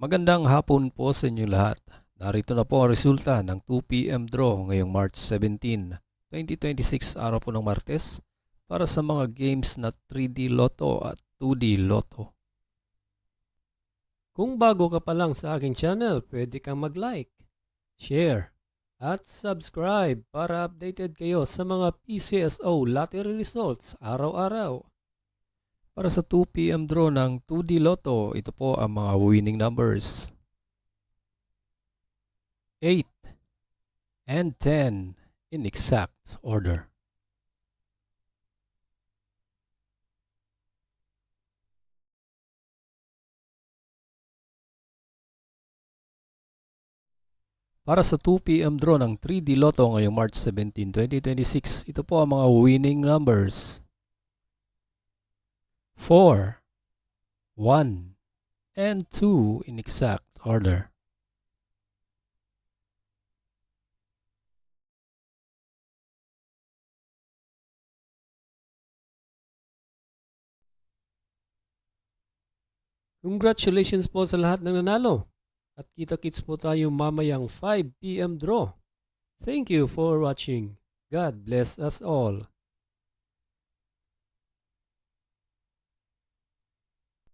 Magandang hapon po sa inyo lahat. Narito na po ang resulta ng 2 p.m. draw ngayong March 17, 2026, araw po ng Martes, para sa mga games na 3D Lotto at 2D Lotto. Kung bago ka pa lang sa aking channel, pwede kang mag-like, share, at subscribe para updated kayo sa mga PCSO lottery results araw-araw. Para sa 2 p.m. draw ng 2D Lotto, ito po ang mga winning numbers: 8 and 10 in exact order. Para sa 2 p.m. draw ng 3D Lotto ngayong March 17, 2026, ito po ang mga winning numbers: 4, 1, and 2 in exact order. Congratulations po sa lahat ng nanalo. At kita-kits po tayo mamayang 5 p.m. draw. Thank you for watching. God bless us all.